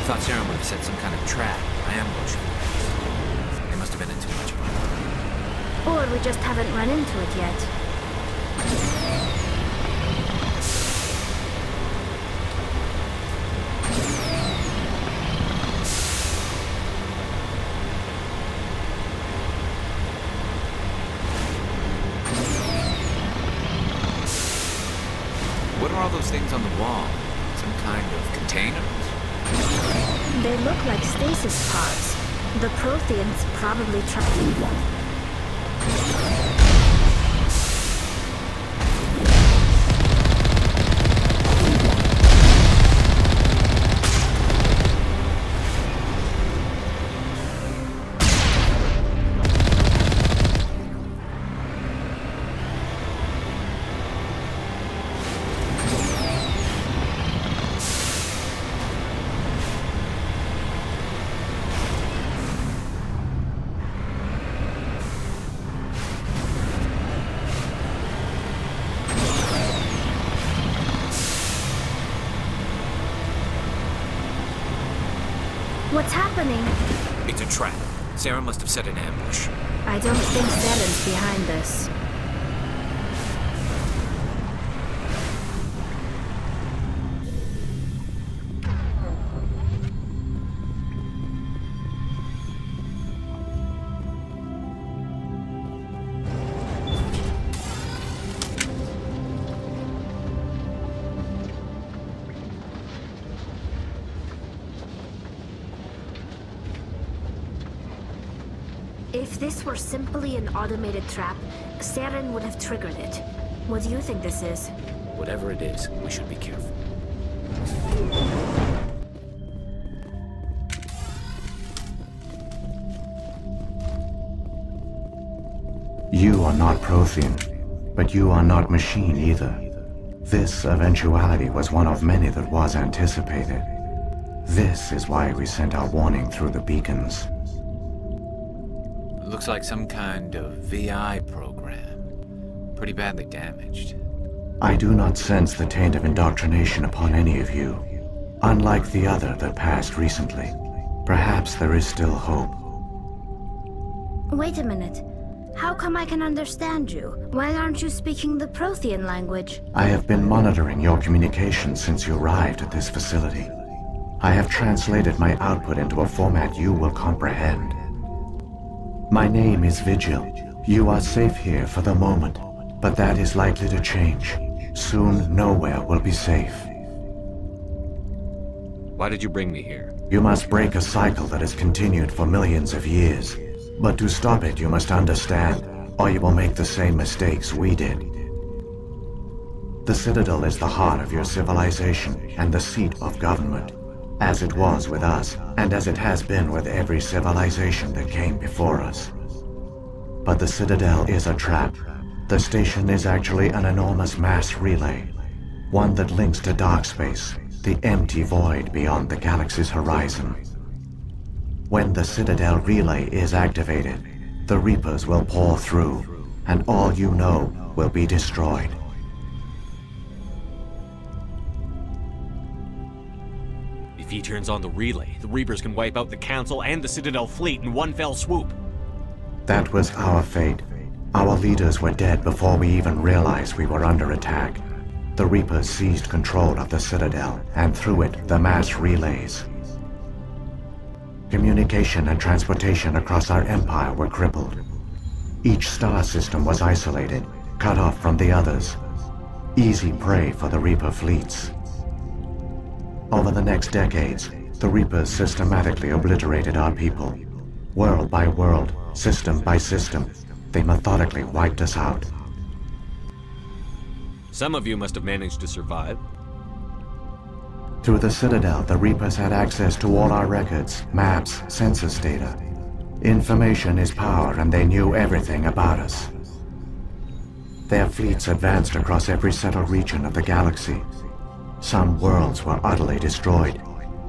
thought Sarah would have set some kind of trap, ambush. They must have been in too much of it. Or we just haven't run into it yet. What are all those things on the wall? Some kind of containers? They look like stasis pods. The Protheans probably tried one. What's happening? It's a trap. Sarah must have set an ambush. I don't think Saren's behind this. If this were simply an automated trap, Saren would have triggered it. What do you think this is? Whatever it is, we should be careful. You are not Prothean, but you are not machine either. This eventuality was one of many that was anticipated. This is why we sent our warning through the beacons. Looks like some kind of VI program. Pretty badly damaged. I do not sense the taint of indoctrination upon any of you. Unlike the other that passed recently. Perhaps there is still hope. Wait a minute. How come I can understand you? Why aren't you speaking the Prothean language? I have been monitoring your communications since you arrived at this facility. I have translated my output into a format you will comprehend. My name is Vigil. You are safe here for the moment, but that is likely to change. Soon, nowhere will be safe. Why did you bring me here? You must break a cycle that has continued for millions of years. But to stop it, you must understand, or you will make the same mistakes we did. The Citadel is the heart of your civilization and the seat of government. As it was with us, and as it has been with every civilization that came before us. But the Citadel is a trap. The station is actually an enormous mass relay. One that links to dark space, the empty void beyond the galaxy's horizon. When the Citadel relay is activated, the Reapers will pour through, and all you know will be destroyed. If he turns on the relay, the Reapers can wipe out the Council and the Citadel fleet in one fell swoop. That was our fate. Our leaders were dead before we even realized we were under attack. The Reapers seized control of the Citadel, and through it, the mass relays. Communication and transportation across our empire were crippled. Each star system was isolated, cut off from the others. Easy prey for the Reaper fleets. Over the next decades, the Reapers systematically obliterated our people. World by world, system by system, they methodically wiped us out. Some of you must have managed to survive. Through the Citadel, the Reapers had access to all our records, maps, census data. Information is power, and they knew everything about us. Their fleets advanced across every settled region of the galaxy. Some worlds were utterly destroyed.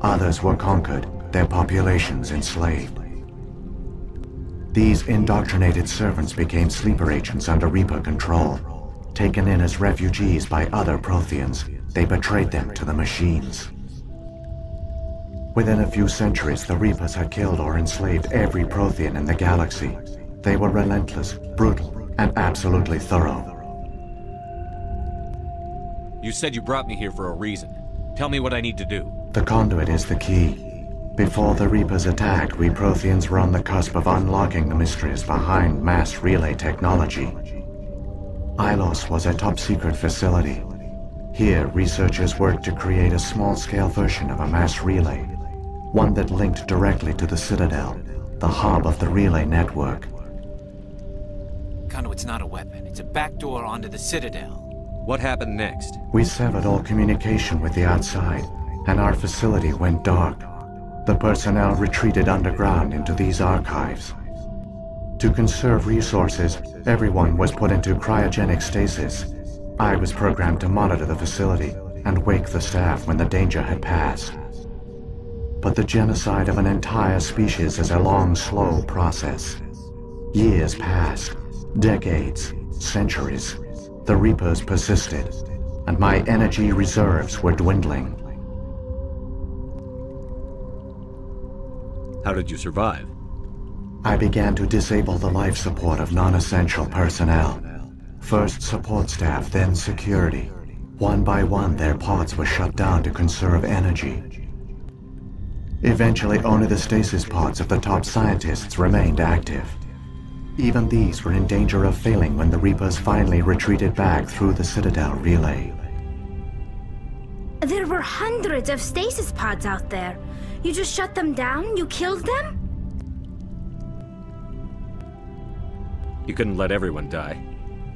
Others were conquered, their populations enslaved. These indoctrinated servants became sleeper agents under Reaper control. Taken in as refugees by other Protheans, they betrayed them to the machines. Within a few centuries, the Reapers had killed or enslaved every Prothean in the galaxy. They were relentless, brutal, and absolutely thorough. You said you brought me here for a reason. Tell me what I need to do. The conduit is the key. Before the Reapers attacked, we Protheans were on the cusp of unlocking the mysteries behind mass relay technology. Ilos was a top-secret facility. Here, researchers worked to create a small-scale version of a mass relay, one that linked directly to the Citadel, the hub of the relay network. Conduit's not a weapon. It's a backdoor onto the Citadel. What happened next? We severed all communication with the outside, and our facility went dark. The personnel retreated underground into these archives. To conserve resources, everyone was put into cryogenic stasis. I was programmed to monitor the facility and wake the staff when the danger had passed. But the genocide of an entire species is a long, slow process. Years passed, decades, centuries. The Reapers persisted, and my energy reserves were dwindling. How did you survive? I began to disable the life support of non-essential personnel. First support staff, then security. One by one, their pods were shut down to conserve energy. Eventually, only the stasis pods of the top scientists remained active. Even these were in danger of failing when the Reapers finally retreated back through the Citadel relay. There were hundreds of stasis pods out there. You just shut them down? You killed them? You couldn't let everyone die.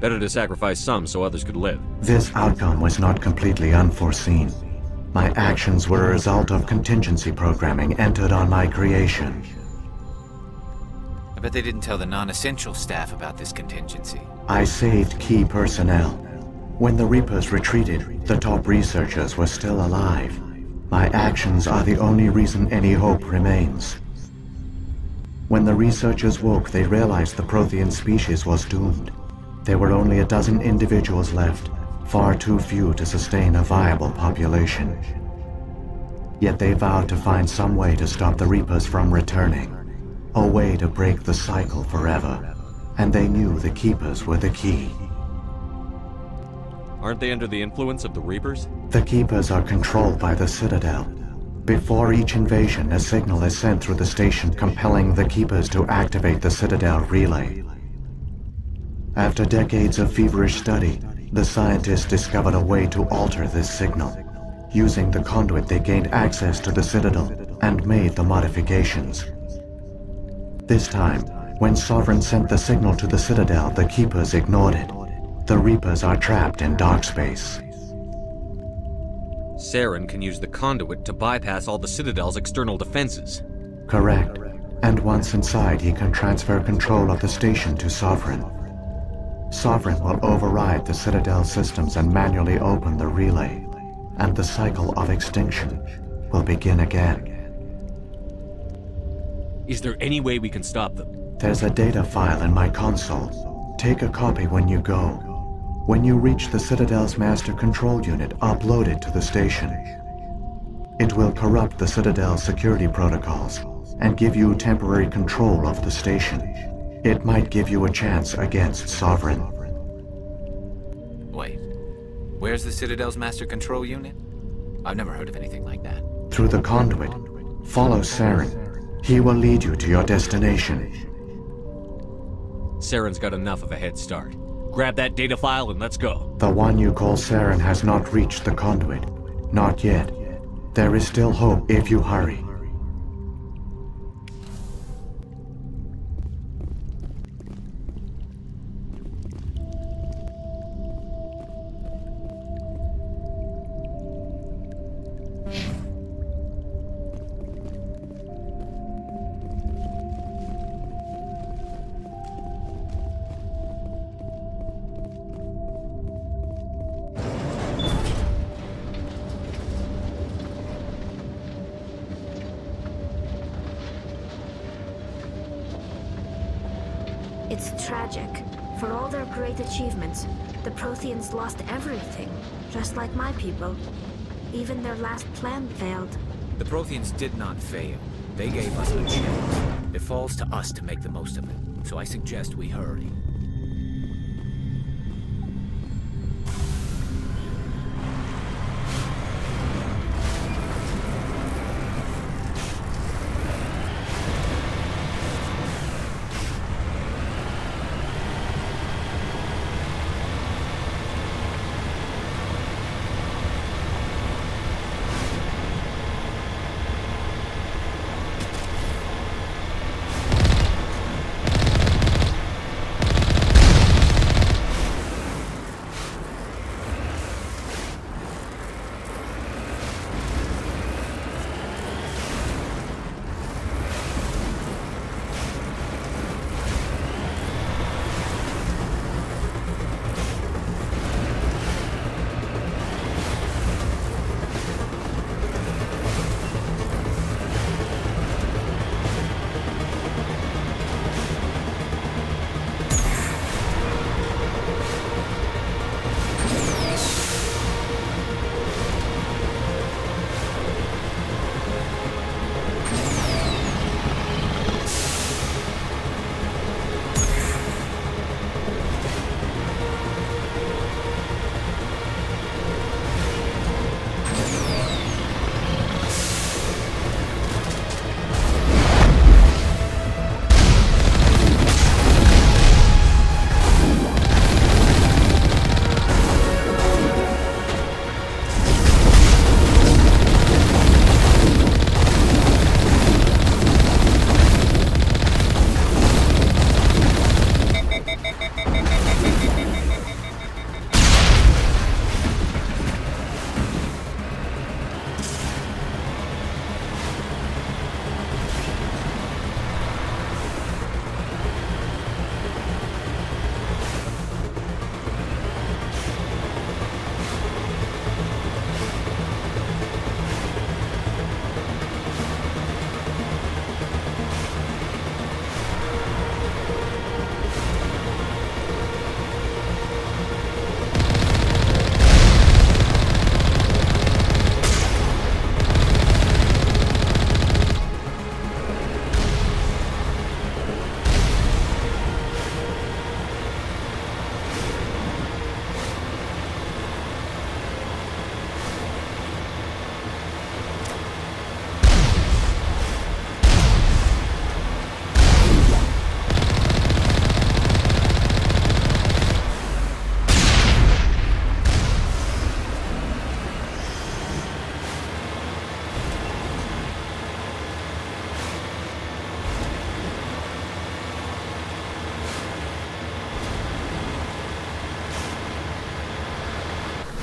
Better to sacrifice some so others could live. This outcome was not completely unforeseen. My actions were a result of contingency programming entered on my creation. I bet they didn't tell the non-essential staff about this contingency. I saved key personnel. When the Reapers retreated, the top researchers were still alive. My actions are the only reason any hope remains. When the researchers woke, they realized the Prothean species was doomed. There were only a dozen individuals left, far too few to sustain a viable population. Yet they vowed to find some way to stop the Reapers from returning. A way to break the cycle forever. And they knew the Keepers were the key. Aren't they under the influence of the Reapers? The Keepers are controlled by the Citadel. Before each invasion, a signal is sent through the station compelling the Keepers to activate the Citadel relay. After decades of feverish study, the scientists discovered a way to alter this signal. Using the conduit, they gained access to the Citadel and made the modifications. This time, when Sovereign sent the signal to the Citadel, the Keepers ignored it. The Reapers are trapped in dark space. Saren can use the conduit to bypass all the Citadel's external defenses. Correct. And once inside, he can transfer control of the station to Sovereign. Sovereign will override the Citadel systems and manually open the relay. And the cycle of extinction will begin again. Is there any way we can stop them? There's a data file in my console. Take a copy when you go. When you reach the Citadel's master control unit, upload it to the station. It will corrupt the Citadel's security protocols and give you temporary control of the station. It might give you a chance against Sovereign. Wait, where's the Citadel's master control unit? I've never heard of anything like that. Through the conduit, follow Saren. He will lead you to your destination. Saren's got enough of a head start. Grab that data file and let's go. The one you call Saren has not reached the conduit. Not yet. There is still hope if you hurry. It's tragic. For all their great achievements, the Protheans lost everything, just like my people. Even their last plan failed. The Protheans did not fail. They gave us a chance. It falls to us to make the most of it. So I suggest we hurry.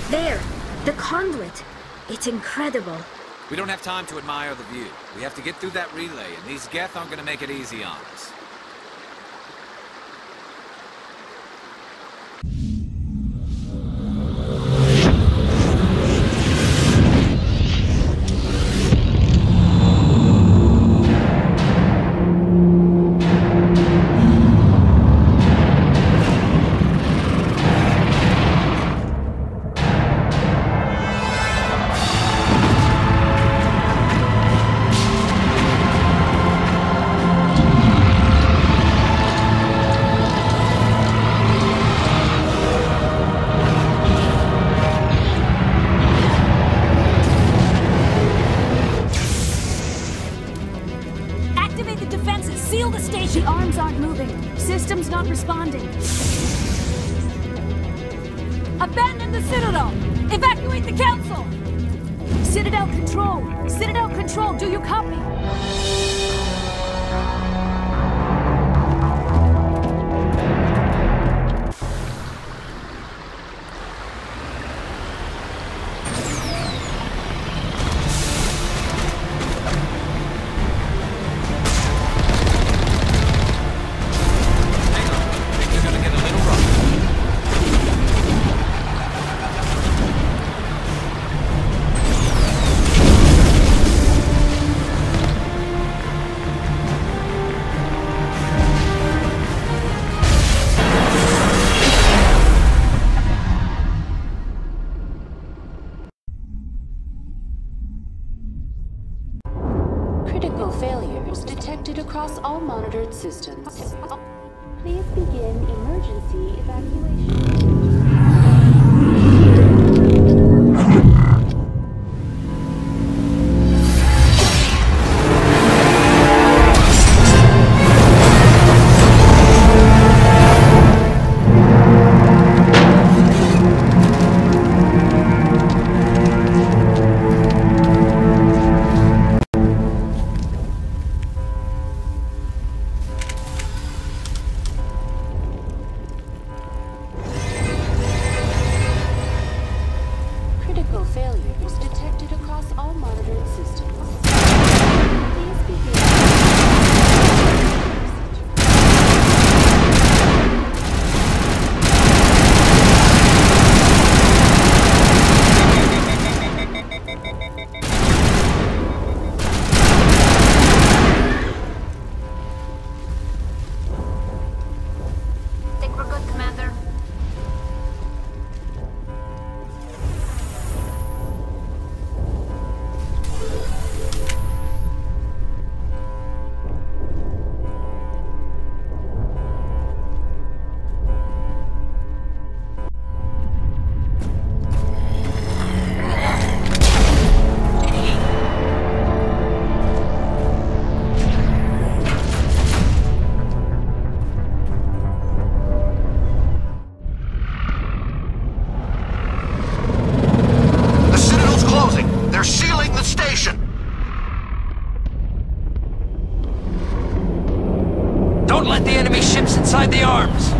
There! The conduit! It's incredible. We don't have time to admire the view. We have to get through that relay, and these Geth aren't gonna make it easy on us. Abandon the Citadel! Evacuate the Council! Citadel Control! Citadel Control, do you copy? Critical failures detected across all monitored systems. Please begin emergency evacuation. Inside the arms!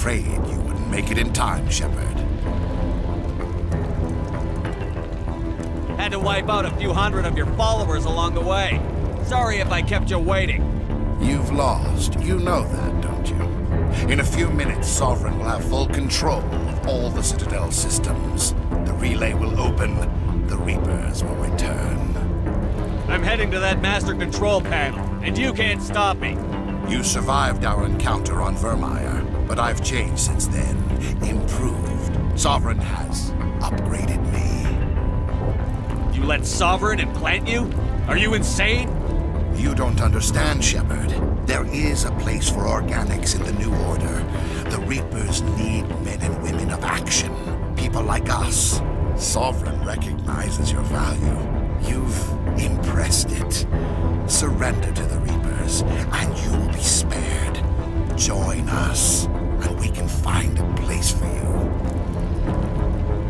afraid you wouldn't make it in time, Shepard. Had to wipe out a few hundred of your followers along the way. Sorry if I kept you waiting. You've lost. You know that, don't you? In a few minutes, Sovereign will have full control of all the Citadel systems. The relay will open. The Reapers will return. I'm heading to that master control panel, and you can't stop me. You survived our encounter on Vermeer, but I've changed since then. Improved. Sovereign has upgraded me. You let Sovereign implant you? Are you insane? You don't understand, Shepard. There is a place for organics in the New Order. The Reapers need men and women of action. People like us. Sovereign recognizes your value. You've impressed it. Surrender to the Reapers, and you will be spared. Join us, and we can find a place for you.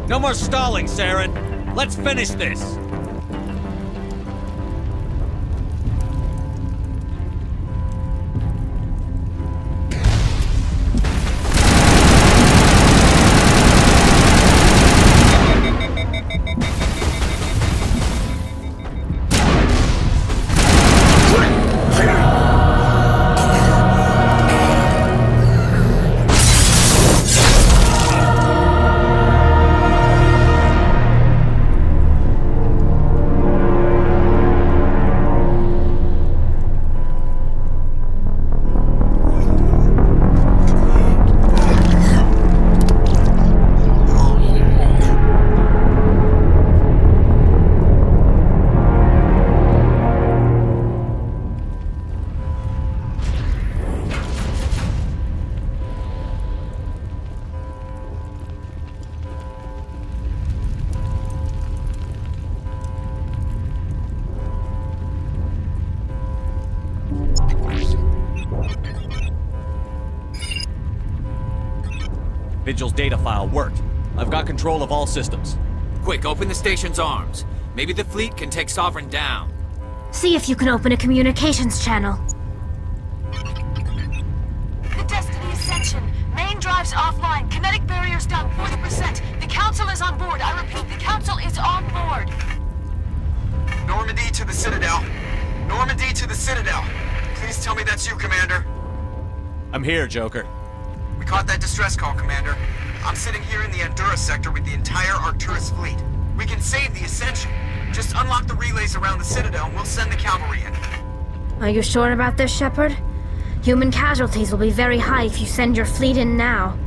No more stalling, Saren. Let's finish this. Vigil's data file worked. I've got control of all systems. Quick, open the station's arms. Maybe the fleet can take Sovereign down. See if you can open a communications channel. The Destiny Ascension. Main drives offline. Kinetic barriers down 40%. The Council is on board. I repeat, the Council is on board. Normandy to the Citadel. Normandy to the Citadel. Please tell me that's you, Commander. I'm here, Joker. We caught that distress call, Commander. I'm sitting here in the Andurra sector with the entire Arcturus fleet. We can save the Ascension. Just unlock the relays around the Citadel and we'll send the cavalry in. Are you sure about this, Shepard? Human casualties will be very high if you send your fleet in now.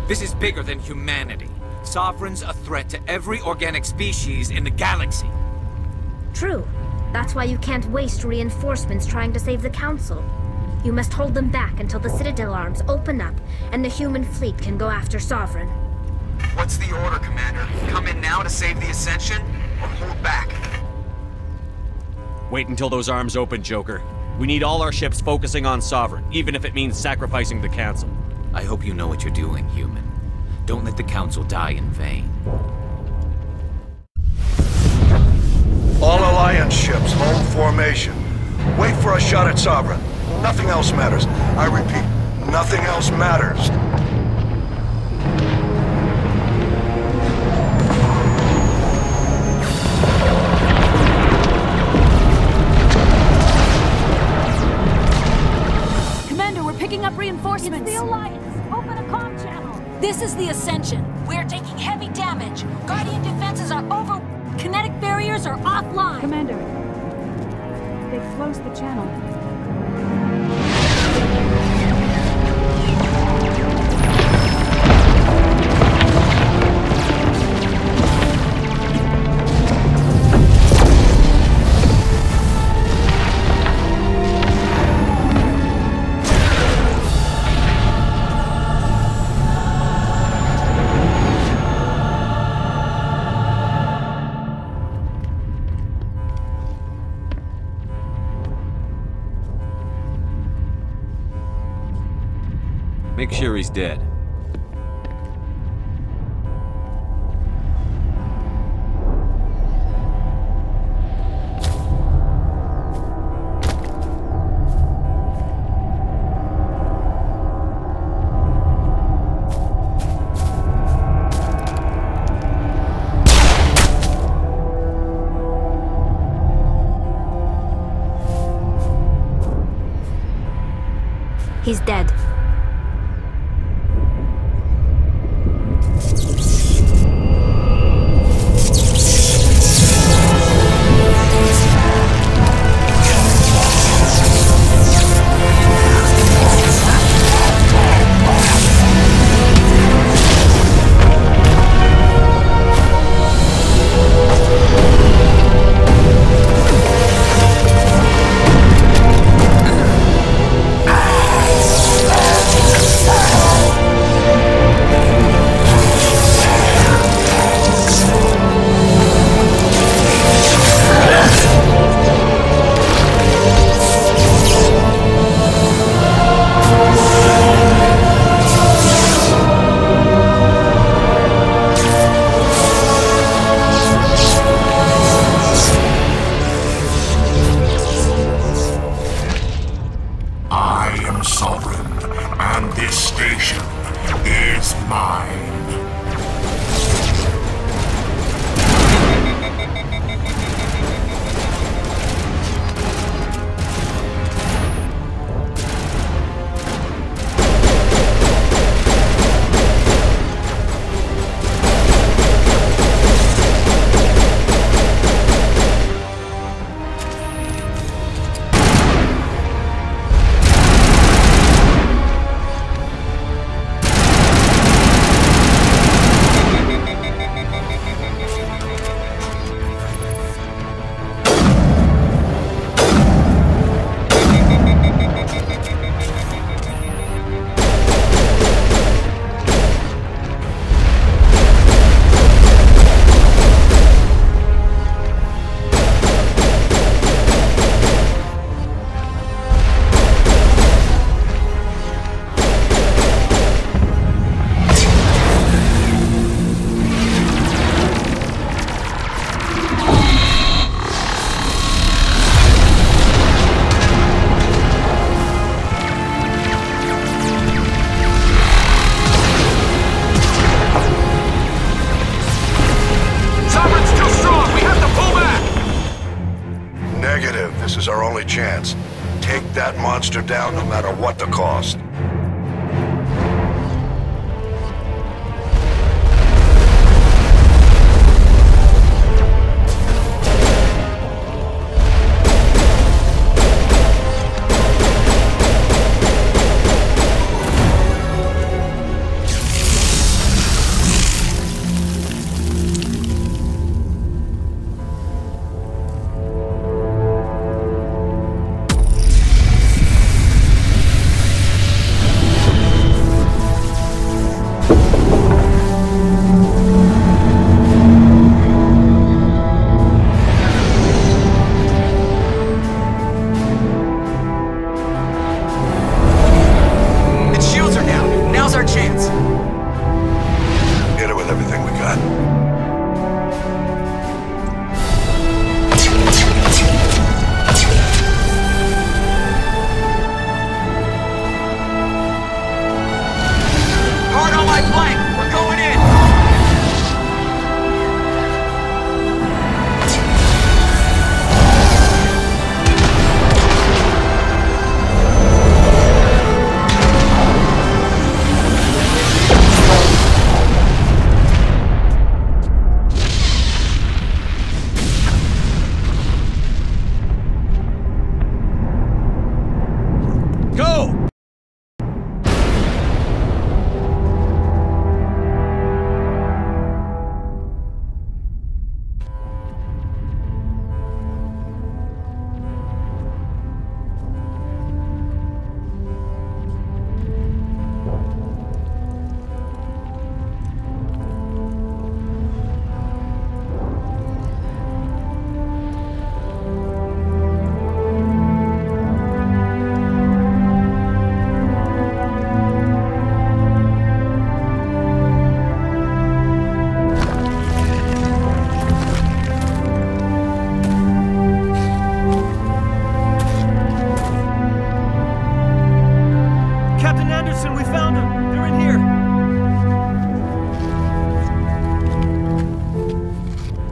This is bigger than humanity. Sovereign's a threat to every organic species in the galaxy. True. That's why you can't waste reinforcements trying to save the Council. You must hold them back until the Citadel arms open up and the human fleet can go after Sovereign. What's the order, Commander? Come in now to save the Ascension, or hold back? Wait until those arms open, Joker. We need all our ships focusing on Sovereign, even if it means sacrificing the Council. I hope you know what you're doing, human. Don't let the Council die in vain. All Alliance ships, hold formation. Wait for a shot at Sovereign. Nothing else matters. I repeat, nothing else matters. Commander, we're picking up reinforcements. It's the Alliance. Open a comm channel. This is the Ascension. We're taking heavy damage. Guardian defenses are over. Kinetic barriers are offline. Commander, they've closed the channel. Make sure he's dead. He's dead. Chance. Take that monster down no matter what the cost.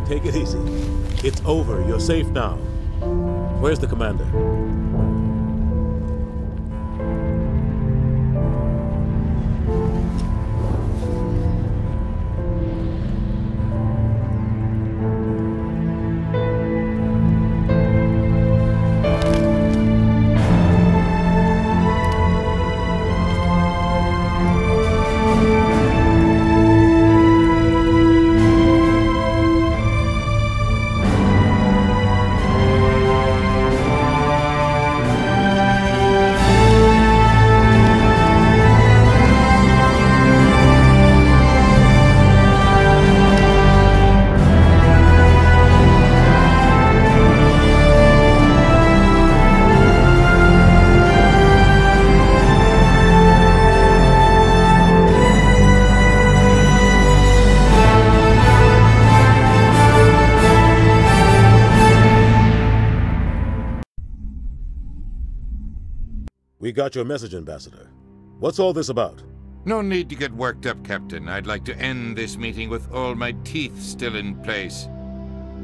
Take it easy. It's over. You're safe now. Where's the commander? got your message, Ambassador. What's all this about? No need to get worked up, Captain. I'd like to end this meeting with all my teeth still in place.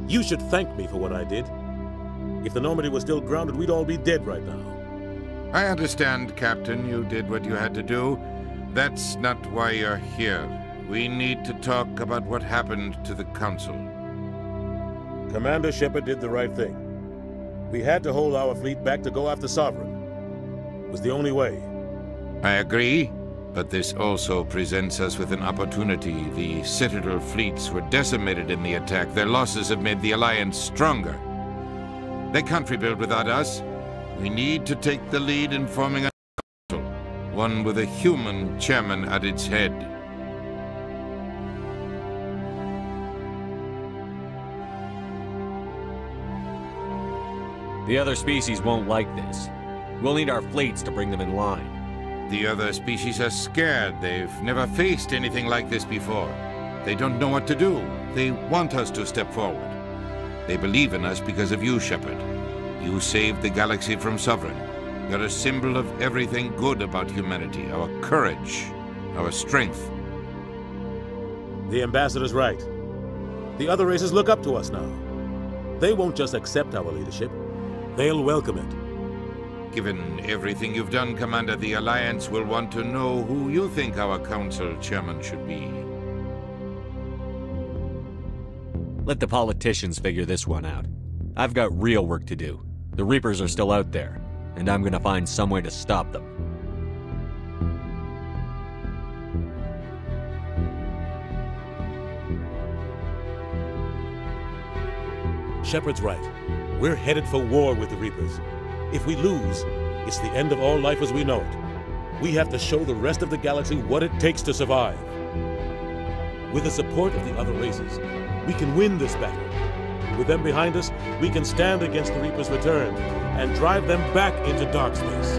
You should thank me for what I did. If the Normandy was still grounded, we'd all be dead right now. I understand, Captain. You did what you had to do. That's not why you're here. We need to talk about what happened to the Council. Commander Shepard did the right thing. We had to hold our fleet back to go after Sovereign. It was the only way. I agree, but this also presents us with an opportunity. The Citadel fleets were decimated in the attack. Their losses have made the Alliance stronger. They can't rebuild without us. We need to take the lead in forming a council, one with a human chairman at its head. The other species won't like this. We'll need our fleets to bring them in line. The other species are scared. They've never faced anything like this before. They don't know what to do. They want us to step forward. They believe in us because of you, Shepard. You saved the galaxy from Sovereign. You're a symbol of everything good about humanity, our courage, our strength. The Ambassador's right. The other races look up to us now. They won't just accept our leadership. They'll welcome it. Given everything you've done, Commander, the Alliance will want to know who you think our Council Chairman should be. Let the politicians figure this one out. I've got real work to do. The Reapers are still out there, and I'm gonna find some way to stop them. Shepard's right. We're headed for war with the Reapers. If we lose, it's the end of all life as we know it. We have to show the rest of the galaxy what it takes to survive. With the support of the other races, we can win this battle. With them behind us, we can stand against the Reapers' return and drive them back into dark space.